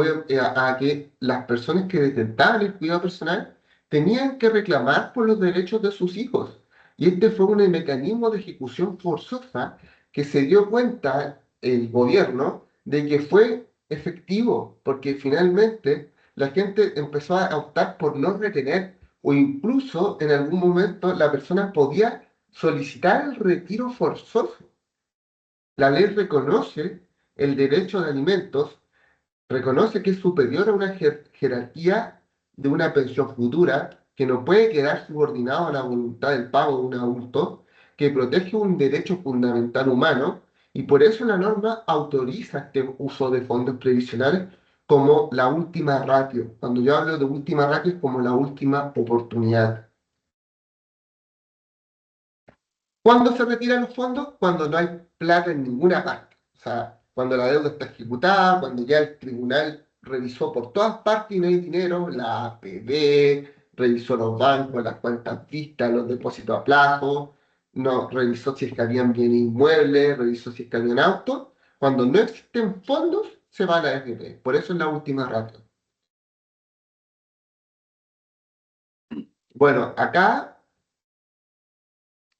S2: a que las personas que detentaban el cuidado personal tenían que reclamar por los derechos de sus hijos. Y este fue un mecanismo de ejecución forzosa que se dio cuenta el gobierno de que fue efectivo, porque finalmente la gente empezó a optar por no retener o incluso en algún momento la persona podía solicitar el retiro forzoso. La ley reconoce el derecho de alimentos, reconoce que es superior a una jerarquía de una pensión futura, que no puede quedar subordinado a la voluntad del pago de un adulto, que protege un derecho fundamental humano, y por eso la norma autoriza este uso de fondos previsionales como la última ratio. Cuando yo hablo de última ratio es como la última oportunidad. ¿Cuándo se retiran los fondos? Cuando no hay plata en ninguna parte. O sea, cuando la deuda está ejecutada, cuando ya el tribunal revisó por todas partes y no hay dinero, la APB, revisó los bancos, las cuentas vistas, los depósitos a plazo, no, revisó si es que habían bienes inmuebles, revisó si es que habían autos. Cuando no existen fondos, se va a la AFP. Por eso es la última ratio. Bueno, acá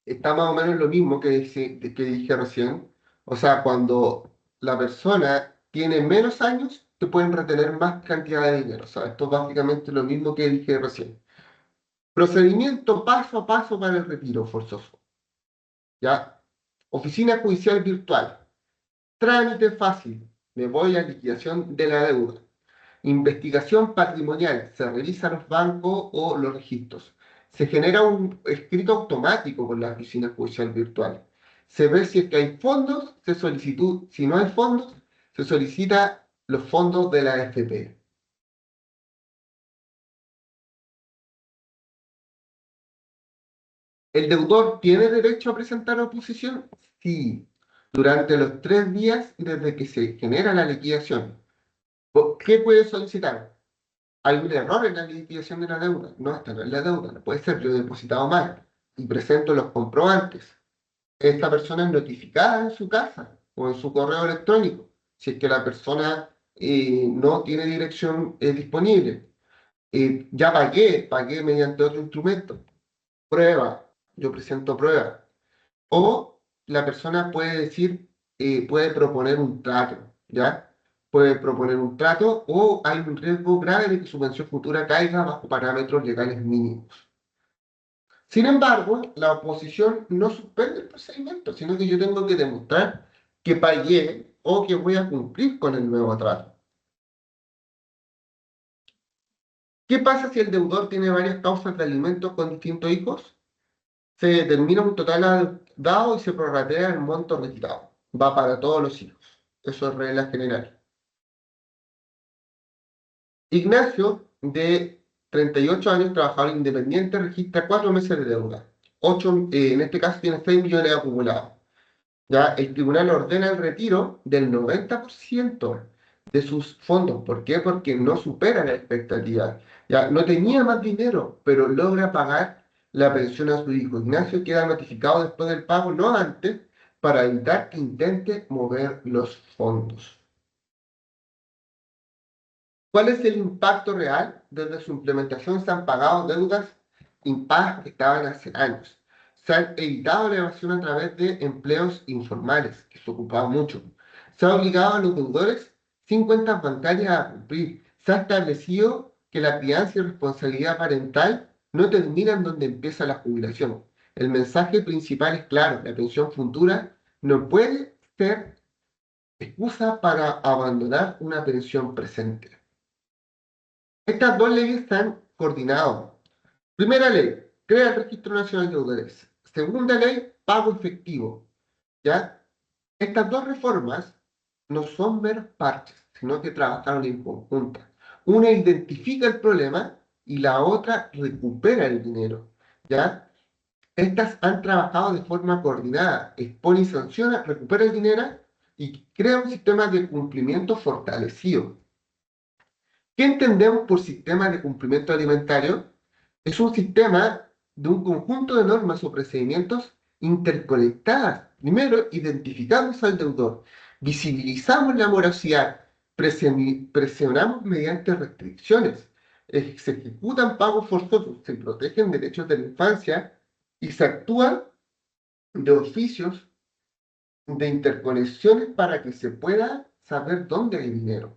S2: está más o menos lo mismo que dije recién. O sea, cuando la persona tiene menos años, te pueden retener más cantidad de dinero. O sea, esto es básicamente lo mismo que dije recién. Procedimiento paso a paso para el retiro forzoso. ¿Ya? Oficina judicial virtual. Trámite fácil. Me voy a liquidación de la deuda. Investigación patrimonial. Se revisan los bancos o los registros. Se genera un escrito automático con la oficina judicial virtual. Se ve si es que hay fondos, se solicitó. Si no hay fondos, se solicita los fondos de la AFP. ¿El deudor tiene derecho a presentar oposición? Sí, durante los 3 días desde que se genera la liquidación. ¿Qué puede solicitar? ¿Hay un error en la liquidación de la deuda? No, esta no es la deuda, no puede ser, yo he depositado mal y presento los comprobantes. Esta persona es notificada en su casa o en su correo electrónico, si es que la persona no tiene dirección disponible. Ya pagué mediante otro instrumento. Prueba, yo presento prueba. O la persona puede decir, puede proponer un trato, ¿ya? Puede proponer un trato o hay un riesgo grave de que su pensión futura caiga bajo parámetros legales mínimos. Sin embargo, la oposición no suspende el procedimiento, sino que yo tengo que demostrar que pagué o que voy a cumplir con el nuevo trato. ¿Qué pasa si el deudor tiene varias causas de alimentos con distintos hijos? Se determina un total dado y se prorratea el monto retirado. Va para todos los hijos. Eso es regla general. Ignacio, de 38 años, trabajador independiente, registra 4 meses de deuda. En este caso tiene 6 millones acumulados. Ya el tribunal ordena el retiro del 90% de sus fondos. ¿Por qué? Porque no supera la expectativa. Ya no tenía más dinero, pero logra pagar la pensión a su hijo. Ignacio queda notificado después del pago, no antes, para evitar que intente mover los fondos. ¿Cuál es el impacto real? Desde su implementación se han pagado deudas impagas que estaban hace años. Se han evitado la evasión a través de empleos informales, que se ocupaba mucho. Se ha obligado a los deudores sin cuentas bancarias a cumplir. Se ha establecido que la crianza y responsabilidad parental no terminan donde empieza la jubilación. El mensaje principal es claro, la pensión futura no puede ser excusa para abandonar una pensión presente. Estas dos leyes están coordinadas. Primera ley, crea el Registro Nacional de Deudores. Segunda ley, pago efectivo. ¿Ya? Estas dos reformas no son meros parches, sino que trabajaron en conjunto. Una identifica el problema y la otra recupera el dinero. ¿Ya? Estas han trabajado de forma coordinada, expone y sanciona, recupera el dinero y crea un sistema de cumplimiento fortalecido. ¿Qué entendemos por sistema de cumplimiento alimentario? Es un sistema de un conjunto de normas o procedimientos interconectadas. Primero, identificamos al deudor, visibilizamos la morosidad, presionamos mediante restricciones, se ejecutan pagos forzosos, se protegen derechos de la infancia y se actúan de oficios de interconexiones para que se pueda saber dónde hay dinero.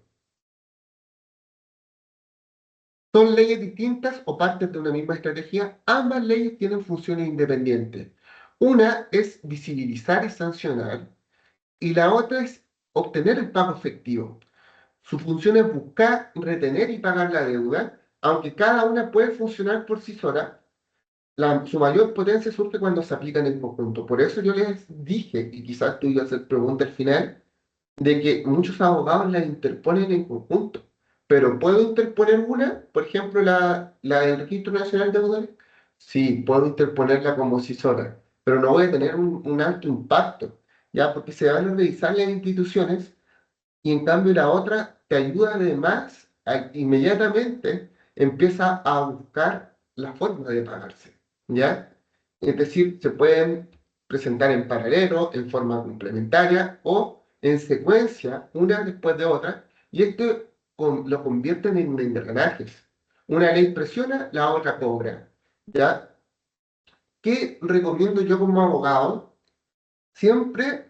S2: ¿Son leyes distintas o partes de una misma estrategia? Ambas leyes tienen funciones independientes. Una es visibilizar y sancionar y la otra es obtener el pago efectivo. Su función es buscar, retener y pagar la deuda, aunque cada una puede funcionar por sí sola. Su mayor potencia surge cuando se aplican en conjunto. Por eso yo les dije, y quizás tú ibas a hacer pregunta al final, de que muchos abogados la interponen en conjunto. Pero ¿puedo interponer una? Por ejemplo, la del Registro Nacional de Deudores. Sí, puedo interponerla como si pero no voy a tener un alto impacto, ¿ya? Porque se van a revisar las instituciones y en cambio la otra te ayuda además, inmediatamente empieza a buscar la forma de pagarse, ¿ya? Es decir, se pueden presentar en paralelo, en forma complementaria o en secuencia, una después de otra, y esto lo convierten en engranajes. Una ley presiona, la otra cobra, ¿ya? ¿Qué recomiendo yo como abogado? Siempre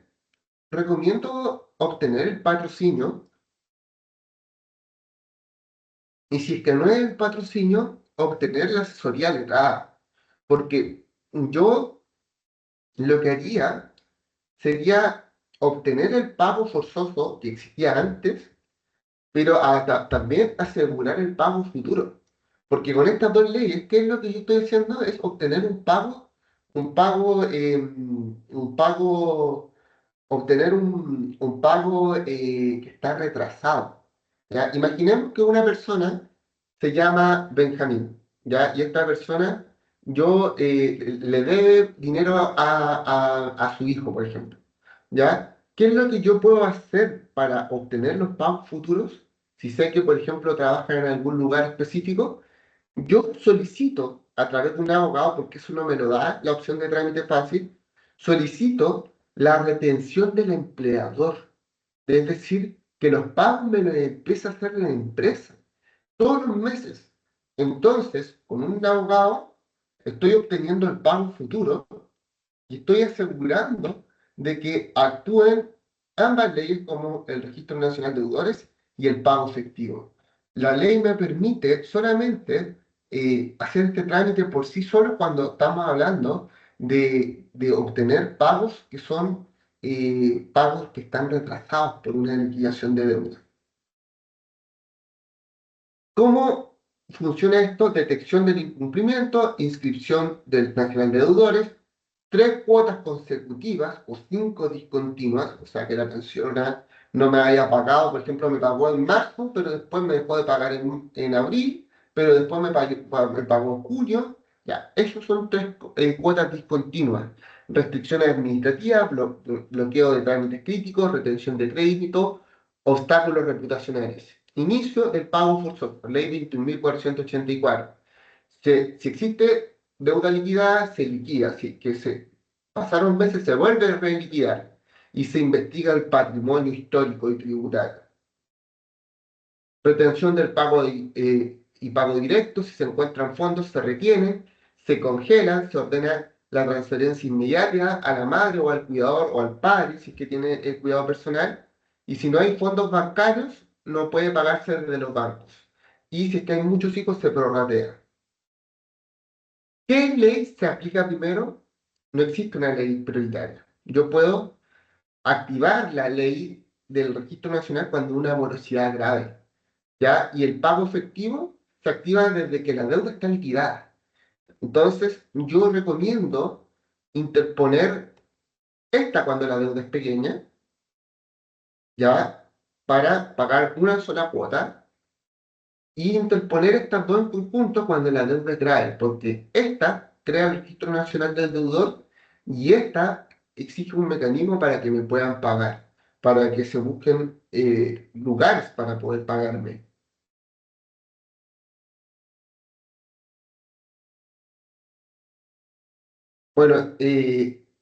S2: recomiendo obtener el patrocinio y si es que no es el patrocinio, obtener la asesoría letrada. Porque yo lo que haría sería obtener el pago forzoso que existía antes, pero también asegurar el pago futuro. Porque con estas dos leyes, ¿qué es lo que yo estoy haciendo? Es obtener un pago obtener un pago que está retrasado. ¿Ya? Imaginemos que una persona se llama Benjamín, ¿ya? Y esta persona le debe dinero a su hijo, por ejemplo. ¿Ya? ¿Qué es lo que yo puedo hacer para obtener los pagos futuros? Si sé que, por ejemplo, trabaja en algún lugar específico, yo solicito a través de un abogado, porque eso no me lo da la opción de trámite fácil, solicito la retención del empleador. Es decir, que los pagos me los empieza a hacer la empresa todos los meses. Entonces, con un abogado, estoy obteniendo el pago futuro y estoy asegurando de que actúen ambas leyes como el Registro Nacional de Deudores y el pago efectivo. La ley me permite solamente hacer este trámite por sí solo cuando estamos hablando de obtener pagos que son pagos que están retrasados por una liquidación de deuda. ¿Cómo funciona esto? Detección del incumplimiento, inscripción del Nacional de Deudores, tres cuotas consecutivas o cinco discontinuas, o sea que la pensiona no me haya pagado, por ejemplo, me pagó en marzo, pero después me dejó de pagar en abril, pero después me pagó en junio. Ya, esos son tres cuotas discontinuas. Restricciones administrativas, bloqueo de trámites críticos, retención de crédito, obstáculos reputacionales. Inicio del pago forzoso, ley 21.484. Si existe deuda liquidada, se liquida. Si que se pasaron meses, se vuelve a reliquidar y se investiga el patrimonio histórico y tributario. Retención del pago y pago directo, si se encuentran fondos, se retienen, se congelan, se ordena la transferencia inmediata a la madre o al cuidador o al padre, si es que tiene el cuidado personal, y si no hay fondos bancarios, no puede pagarse desde los bancos. Y si es que hay muchos hijos, se prorratea. ¿Qué ley se aplica primero? No existe una ley prioritaria. Yo puedo activar la ley del Registro Nacional cuando una morosidad grave, ¿ya? Y el pago efectivo se activa desde que la deuda está liquidada. Entonces, yo recomiendo interponer esta cuando la deuda es pequeña, ¿ya? Para pagar una sola cuota y interponer estas dos en conjunto cuando la deuda es grave, porque esta crea el Registro Nacional del Deudor y esta exige un mecanismo para que me puedan pagar, para que se busquen lugares para poder pagarme. Bueno,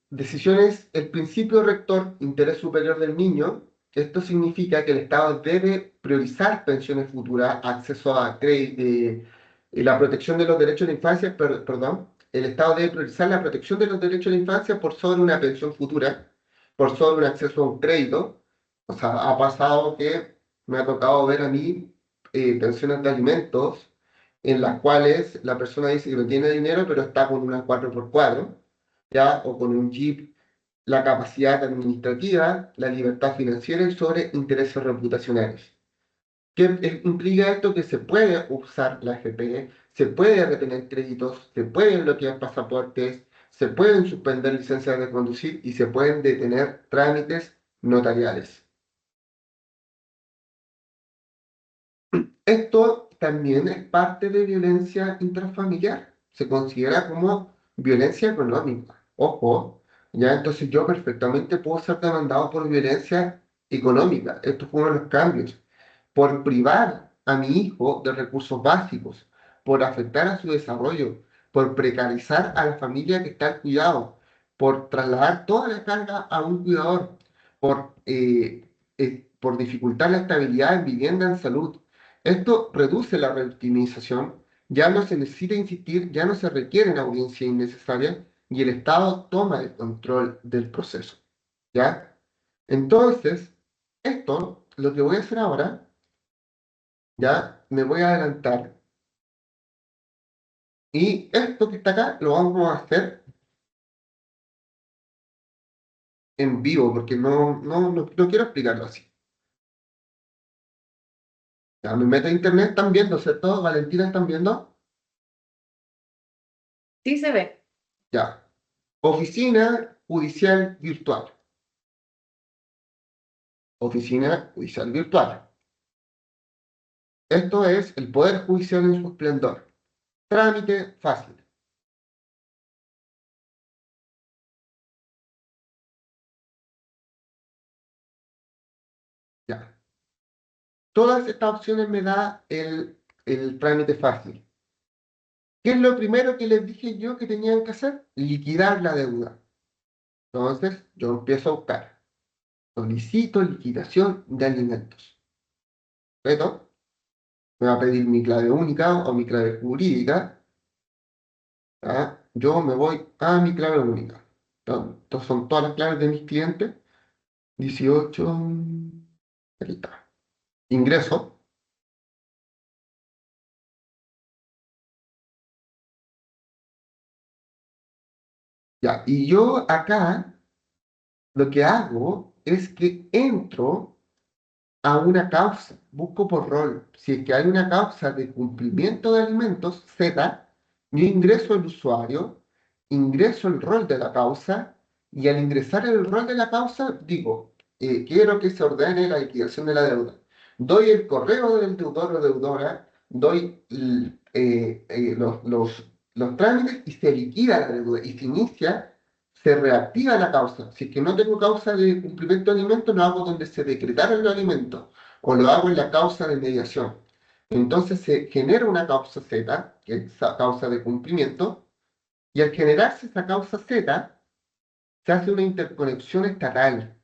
S2: decisiones, el principio rector, interés superior del niño, esto significa que el Estado debe priorizar pensiones futuras, acceso a crédito, la protección de los derechos de infancia, perdón, el Estado debe priorizar la protección de los derechos de infancia por sobre una pensión futura, por sobre un acceso a un crédito. O sea, ha pasado que me ha tocado ver a mí pensiones de alimentos en las cuales la persona dice que no tiene dinero, pero está con una 4x4, ¿ya? O con un Jeep, la capacidad administrativa, la libertad financiera y sobre intereses reputacionales. ¿Qué implica esto? Que se puede usar la FP, se puede retener créditos, se pueden bloquear pasaportes, se pueden suspender licencias de conducir y se pueden detener trámites notariales. Esto también es parte de violencia intrafamiliar. Se considera como violencia económica. Ojo, ya entonces yo perfectamente puedo ser demandado por violencia económica. Esto fue uno de los cambios. Por privar a mi hijo de recursos básicos, por afectar a su desarrollo, por precarizar a la familia que está al cuidado, por trasladar toda la carga a un cuidador, por dificultar la estabilidad en vivienda, en salud. Esto reduce la revictimización, ya no se necesita insistir, ya no se requieren audiencias innecesarias y el Estado toma el control del proceso. ¿Ya? Entonces, esto, lo que voy a hacer ahora, ya me voy a adelantar. Y esto que está acá lo vamos a hacer en vivo, porque no quiero explicarlo así. Ya me meto a internet, están viendo, ¿cierto? Valentina, ¿están viendo?
S1: Sí se ve.
S2: Ya. Oficina Judicial Virtual. Oficina Judicial Virtual. Esto es el Poder Judicial en su esplendor. Trámite fácil. Ya. Todas estas opciones me da el trámite fácil. ¿Qué es lo primero que les dije yo que tenían que hacer? Liquidar la deuda. Entonces, yo empiezo a buscar. Solicito liquidación de alimentos. ¿Perfecto? Me va a pedir mi clave única o mi clave jurídica. ¿Ya? Yo me voy a mi clave única. Estas son todas las claves de mis clientes. 18. Aquí está. Ingreso. Ya. Y yo acá lo que hago es que entro a una causa, busco por rol. Si es que hay una causa de cumplimiento de alimentos, Z, yo ingreso el usuario, ingreso el rol de la causa y al ingresar el rol de la causa digo, quiero que se ordene la liquidación de la deuda. Doy el correo del deudor o deudora, doy los trámites y se liquida la deuda y se inicia, se reactiva la causa. Si es que no tengo causa de cumplimiento de alimentos, lo hago donde se decretaron los alimentos o lo hago en la causa de mediación. Entonces se genera una causa Z, que es esa causa de cumplimiento, y al generarse esa causa Z, se hace una interconexión estatal.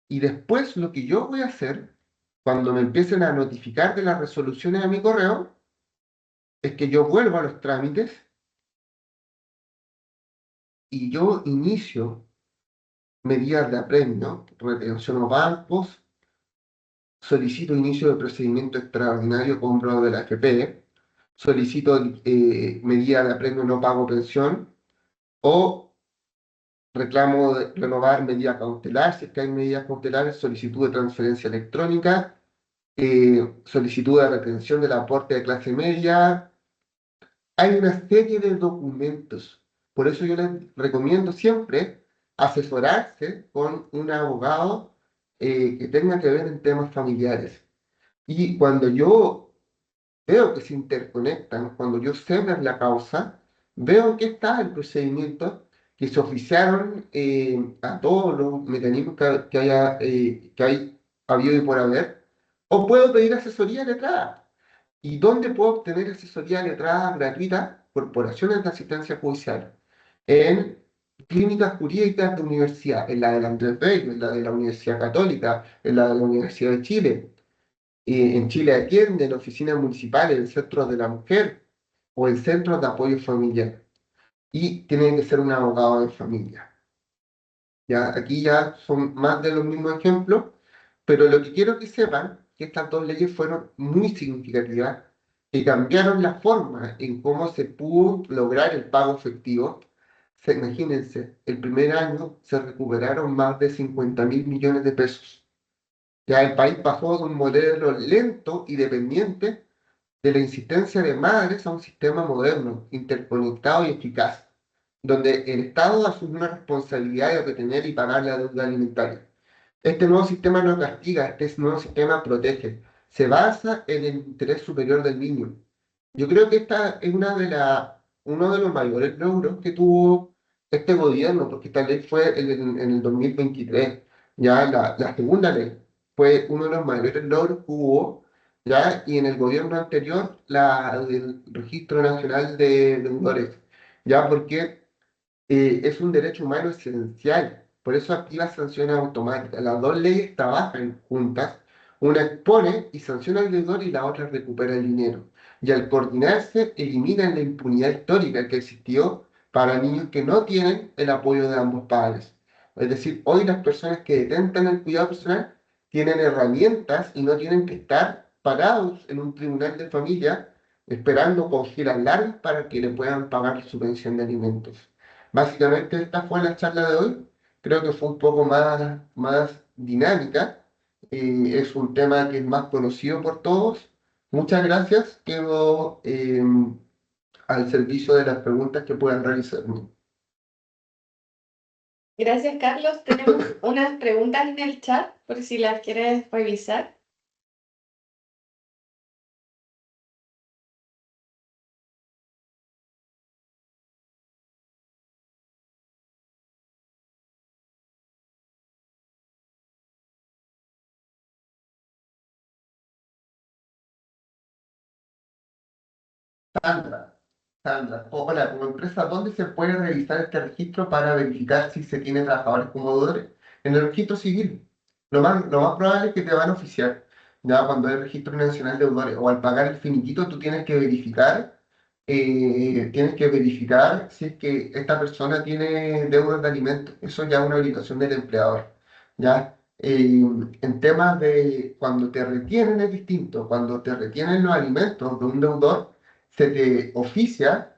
S2: Y después lo que yo voy a hacer, cuando me empiecen a notificar de las resoluciones a mi correo, es que yo vuelvo a los trámites y yo inicio medidas de apremio, retención o bancos, solicito inicio de procedimiento extraordinario compra de la AFP, solicito medida de apremio no pago pensión o reclamo de renovar medida cautelar, si es que hay medidas cautelares, solicitud de transferencia electrónica, solicitud de retención del aporte de clase media. Hay una serie de documentos. Por eso yo les recomiendo siempre asesorarse con un abogado que tenga que ver en temas familiares. Y cuando yo veo que se interconectan, cuando yo sé ver la causa, veo que está el procedimiento, que se oficiaron a todos los mecanismos que hay habido y por haber, o puedo pedir asesoría letrada. ¿Y dónde puedo obtener asesoría letrada gratuita? Corporaciones de asistencia judicial. En clínicas jurídicas de universidad, en la del Andrés Bello, en la de la Universidad Católica, en la de la Universidad de Chile. En Chile atienden oficinas municipales, el Centro de la Mujer o el Centro de Apoyo Familiar. Y tienen que ser un abogado de familia. Ya, aquí ya son más de los mismos ejemplos, pero lo que quiero que sepan que estas dos leyes fueron muy significativas, que cambiaron la forma en cómo se pudo lograr el pago efectivo. Imagínense, el primer año se recuperaron más de 50.000 millones de pesos. Ya el país pasó de un modelo lento y dependiente de la insistencia de madres a un sistema moderno, interconectado y eficaz, donde el Estado asume una responsabilidad de retener y pagar la deuda alimentaria. Este nuevo sistema no castiga, este nuevo sistema protege. Se basa en el interés superior del niño. Yo creo que esta es uno de los mayores logros que tuvo este gobierno, porque esta ley fue en el 2023, ya la segunda ley. fue uno de los mayores logros que hubo, ¿ya? Y en el gobierno anterior, el Registro Nacional de Deudores, ¿ya? Porque es un derecho humano esencial. Por eso activa sanciones automáticas. Las dos leyes trabajan juntas. Una expone y sanciona al deudor y la otra recupera el dinero. Y al coordinarse, eliminan la impunidad histórica que existió para niños que no tienen el apoyo de ambos padres. Es decir, hoy las personas que detentan el cuidado personal tienen herramientas y no tienen que estar parados en un tribunal de familia esperando con filas largas para que le puedan pagar su pensión de alimentos. Básicamente esta fue la charla de hoy. Creo que fue un poco más dinámica. Es un tema que es más conocido por todos. Muchas gracias. Quedo al servicio de las preguntas que puedan realizarme.
S1: Gracias, Carlos. Tenemos unas preguntas en el chat por si las quieres revisar.
S2: Sandra, Sandra, hola, como empresa, ¿dónde se puede revisar este registro para verificar si se tiene trabajadores como deudores? En el registro civil. Lo más probable es que te van a oficiar, ya cuando hay registro nacional de deudores, o al pagar el finiquito, tú tienes que verificar si es que esta persona tiene deudas de alimentos. Eso ya es una obligación del empleador, ¿ya? En temas de cuando te retienen es distinto. Cuando te retienen los alimentos de un deudor, se te oficia,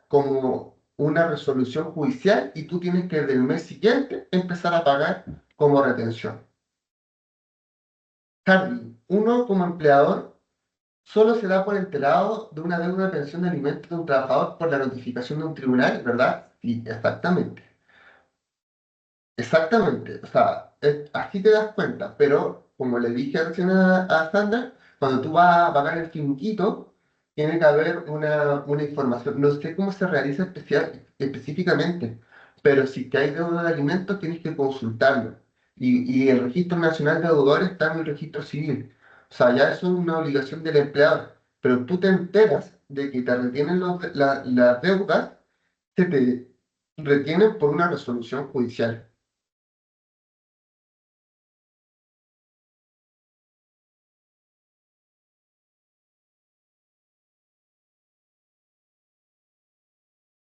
S2: como una resolución judicial y tú tienes que del mes siguiente empezar a pagar como retención. Hardy, uno como empleador solo se da por enterado de una deuda de pensión de alimentos de un trabajador por la notificación de un tribunal, ¿verdad? Sí, exactamente. Exactamente, o sea, así te das cuenta, pero como le dije recién a Sandra, cuando tú vas a pagar el finiquito, tiene que haber una información. No sé cómo se realiza específicamente, pero si que hay deuda de alimentos, tienes que consultarlo. Y el Registro Nacional de Deudores está en el registro civil. O sea, ya eso es una obligación del empleador, pero tú te enteras de que te retienen las deudas, se te retienen por una resolución judicial.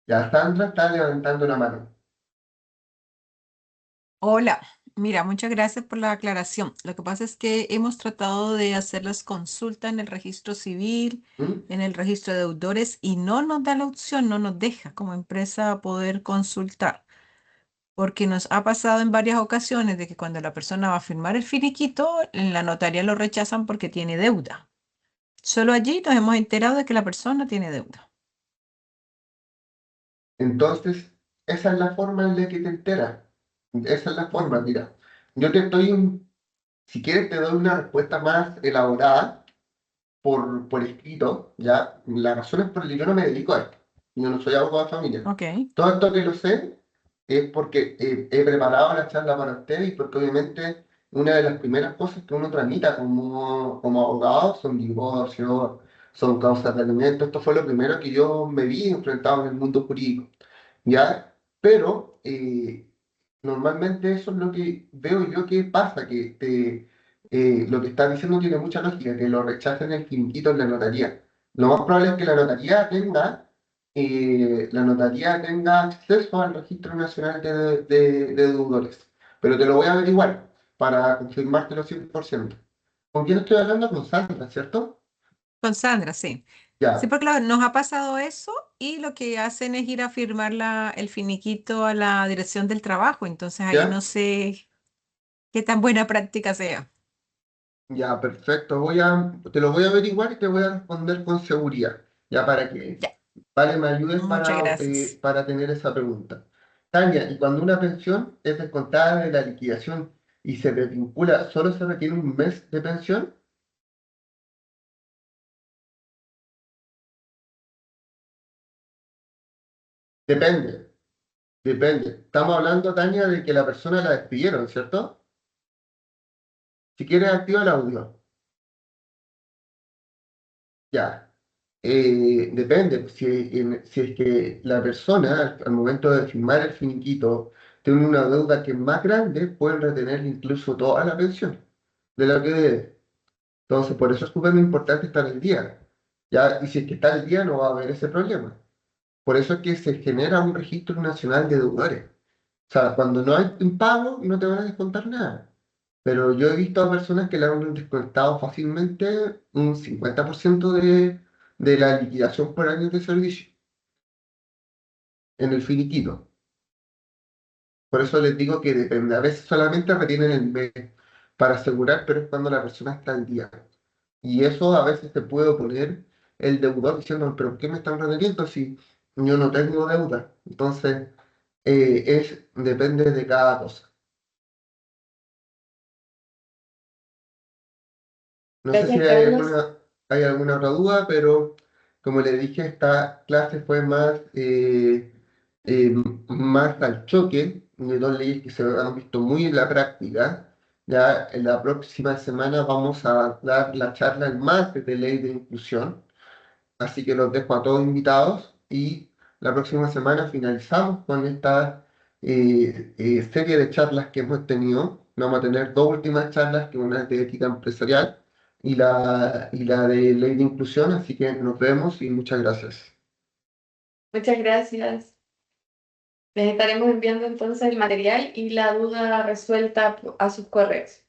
S2: Ya Sandra está levantando la mano.
S3: Hola, mira, muchas gracias por la aclaración. Lo que pasa es que hemos tratado de hacer las consultas en el registro civil,
S2: ¿Mm?
S3: en el registro de deudores y no nos da la opción, no nos deja como empresa poder consultar, porque nos ha pasado en varias ocasiones de que cuando la persona va a firmar el finiquito, en la notaría lo rechazan porque tiene deuda. Solo allí nos hemos enterado de que la persona tiene deuda.
S2: Entonces, esa es la forma en la que te enteras. Esa es la forma, mira. Yo te estoy, si quieres, te doy una respuesta más elaborada por escrito, ¿ya? La razón es porque yo no me dedico a esto. Yo no soy abogado de familia.
S3: Ok,
S2: Todo esto que lo sé es porque he preparado la charla para usted y porque obviamente una de las primeras cosas que uno tramita como abogado son divorcios, son causas de alimentos. Esto fue lo primero que yo me vi enfrentado en el mundo jurídico, ¿ya? Pero normalmente eso es lo que veo yo que pasa, lo que estás diciendo tiene mucha lógica, que lo rechacen el finiquito en la notaría. Lo más probable es que la notaría tenga acceso al Registro Nacional de Deudores, pero te lo voy a averiguar para confirmártelo 100%. ¿Con quién estoy hablando? Con Sandra, ¿cierto?
S3: con Sandra, sí. Sí,
S2: Ya,
S3: porque claro, nos ha pasado eso y lo que hacen es ir a firmar el finiquito a la dirección del trabajo. Entonces ahí no
S2: ya,
S3: sé qué tan buena práctica sea.
S2: ya, perfecto. Te lo voy a averiguar y te voy a responder con seguridad, ya para que,
S3: Ya,
S2: vale, me ayudes
S3: muchas gracias.
S2: para tener esa pregunta. Tania, ¿y cuando una pensión es descontada de la liquidación y se desvincula, solo se requiere un mes de pensión? Depende, depende. Estamos hablando, Tania, de que la persona la despidieron, ¿cierto? Si quieres, activa el audio. Ya. Depende, pues, si es que la persona al momento de firmar el finiquito tiene una deuda que es más grande, pueden retener incluso toda la pensión de la que debe. Entonces, por eso es súper importante estar al día. Ya, y si es que está al día, no va a haber ese problema. Por eso es que se genera un registro nacional de deudores. O sea, cuando no hay impago, no te van a descontar nada. Pero yo he visto a personas que le han descontado fácilmente un 50% de la liquidación por años de servicio en el finiquito. Por eso les digo que depende. A veces solamente retienen el mes para asegurar, pero es cuando la persona está al día. Y eso a veces te puede oponer el deudor diciendo, pero ¿por qué me están reteniendo si yo no tengo deuda? Entonces, depende de cada cosa. No sé si
S1: Gracias, Carlos.
S2: hay alguna otra duda, pero como le dije, esta clase fue eh, más al choque de dos leyes que se han visto muy en la práctica. Ya en la próxima semana vamos a dar la charla en máster de ley de inclusión, así que los dejo a todos invitados y la próxima semana finalizamos con esta serie de charlas que hemos tenido. Vamos a tener dos últimas charlas, que una es de ética empresarial y la de ley de inclusión, así que nos vemos y muchas gracias.
S1: Muchas gracias. Les estaremos enviando entonces el material y la duda resuelta a sus correos.